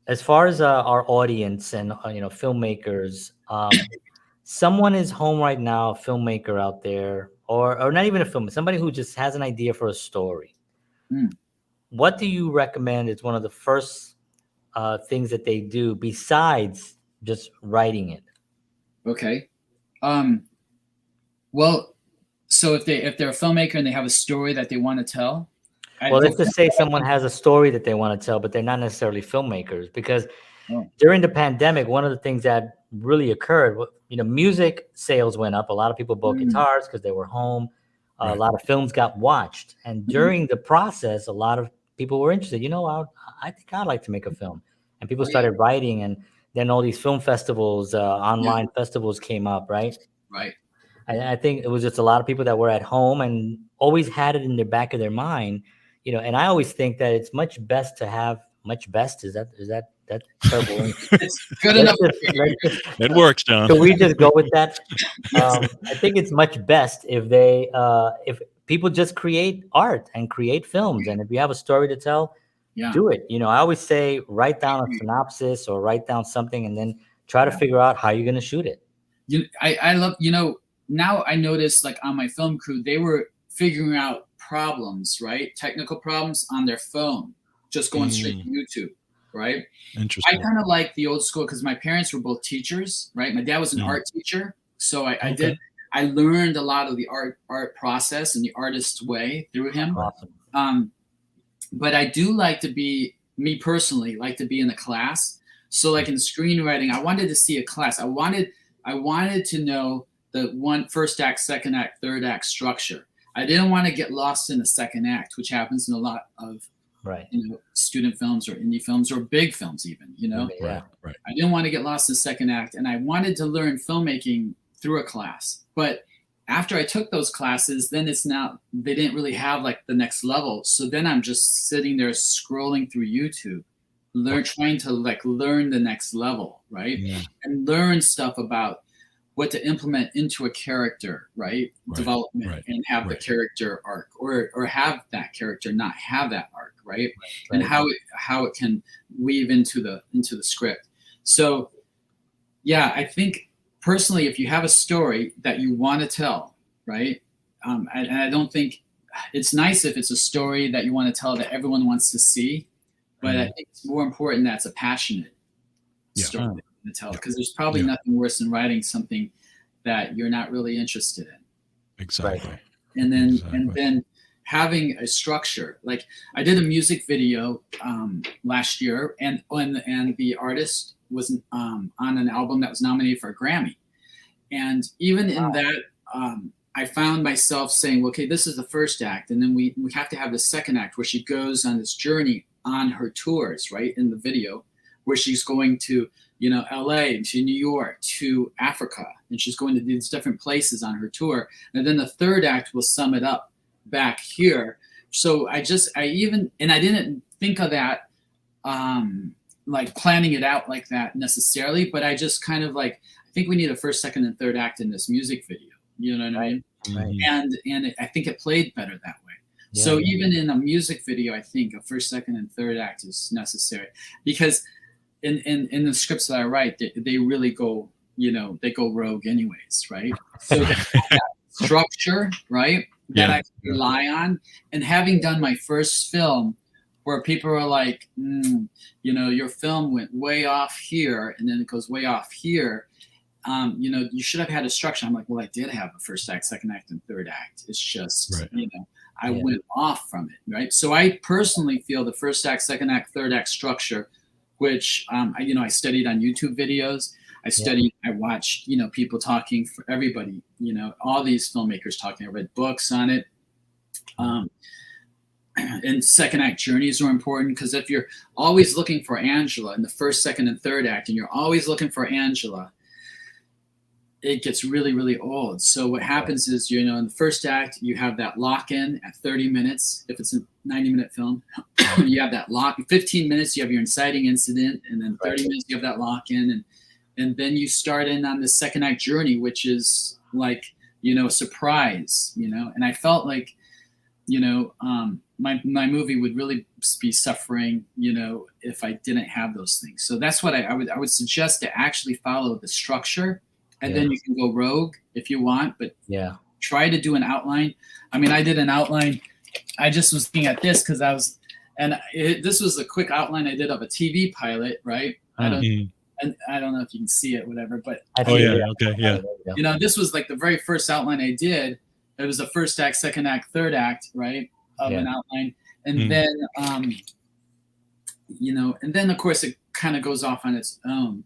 as far as our audience and filmmakers, someone is home right now, a filmmaker out there, or not even a film, somebody who just has an idea for a story. Mm, What do you recommend is one of the first things that they do besides just writing it? okay. Um, well, so if they're a filmmaker and they have a story that they want to tell, Well, well, let's just say someone has a story that they want to tell, but they're not necessarily filmmakers. Because oh, during the pandemic, one of the things that really occurred, music sales went up. A lot of people bought mm, guitars because they were home. A Right. lot of films got watched, and mhm. during the process, a lot of people were interested. I think I'd like to make a film, and people Oh yeah, started writing, and then all these film festivals, yeah, online festivals came up, right? right. I think it was just a lot of people that were at home and always had it in the back of their mind, And I always think that it's much best. Is that terrible English? It's good Let's enough just for me. let's just It works, John. Can we just go with that? Yes. I think it's much best if people just create art and create films, and if you have a story to tell, Yeah. do it. I always say write I down a agree. synopsis or write down something, and then try to Yeah. figure out how you're going to shoot it. I love, now I noticed like on my film crew, they were figuring out problems, right? Technical problems on their phone, just going straight to YouTube, right? I Interesting. kind of like the old school because my parents were both teachers, right? My dad was an art teacher. So Okay. I learned a lot of the art process and the artist's way through him. Awesome. But I do like to be, me personally, like to be in a class. So like in screenwriting, I wanted to see a class. I wanted to know the first act, second act, third act structure. I didn't want to get lost in the second act, which happens in a lot of Right. student films or indie films or big films even, Yeah. Right. I didn't want to get lost in the second act, and I wanted to learn filmmaking through a class. But after I took those classes, then they didn't really have like the next level. So then I'm just sitting there scrolling through YouTube, trying to like learn the next level, right? Yeah. And learn stuff about what to implement into a character, right? Right, Development, right, and have the right. character arc, or have that character not have that arc, right? Right. And how it can weave into the script. So yeah, I think personally, if you have a story that you want to tell, right? And I don't think it's nice if it's a story that you want to tell that everyone wants to see, but I think it's more important that it's a passionate Yeah. story to tell, because there's probably Yeah. nothing worse than writing something that you're not really interested in. Exactly. And then Exactly. having a structure. Like I did a music video last year, and the artist was on an album that was nominated for a Grammy. And even in that, I found myself saying, okay, this is the first act, and then we have to have the second act where she goes on this journey on her tours, right, in the video, where she's going to LA, to New York, to Africa, and she's going to these different places on her tour. And then the third act will sum it up back here. So I didn't think of that like planning it out like that necessarily, but I just kind of like, I think we need a first, second, and third act in this music video. You know what I mean? Right. And I think it played better that way. Yeah, So yeah. even in a music video, I think a first, second, and third act is necessary, because in the scripts that I write, they really go, they go rogue anyways, right? So that structure, right, that Yeah. I can rely on. And having done my first film where people are like, your film went way off here, and then it goes way off here. You should have had a structure. I'm like, well, I did have a first act, second act, and third act. It's just, Right. I Yeah. went off from it, right? So I personally feel the first act, second act, third act structure, which I studied on YouTube videos. I watched, people talking, for everybody, all these filmmakers talking. I read books on it. And second act journeys are important, because if you're always looking for Angela in the first, second, and third act, and you're always looking for Angela, it gets really, really old. So what happens is, in the first act, you have that lock-in at 30 minutes. If it's a 90-minute film, you have that 15 minutes, you have your inciting incident, and then 30 minutes, you have that lock-in. And then you start in on the second act journey, which is like, a surprise, And I felt like you know, my movie would really be suffering, you know, if I didn't have those things. So that's what I would suggest, to actually follow the structure, and then you can go rogue if you want, but Yeah. try to do an outline. I mean, I did an outline. I just was looking at this because this was a quick outline I did of a TV pilot, right? I don't know if you can see it, whatever, but Oh yeah, okay, yeah. you know, this was like the very first outline I did. It was the first act, second act, third act, right, of an outline, and then you know, and then of course it kind of goes off on its own.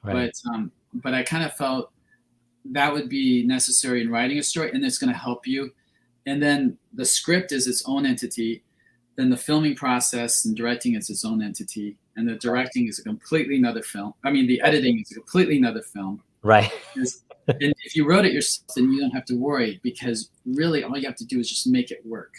Right. But I kind of felt that would be necessary in writing a story, and it's going to help you. And then the script is its own entity. Then the filming process and directing is its own entity, and the directing is a completely another film. I mean, the editing is a completely another film. Right. And if you wrote it yourself, then you don't have to worry, because really all you have to do is just make it work.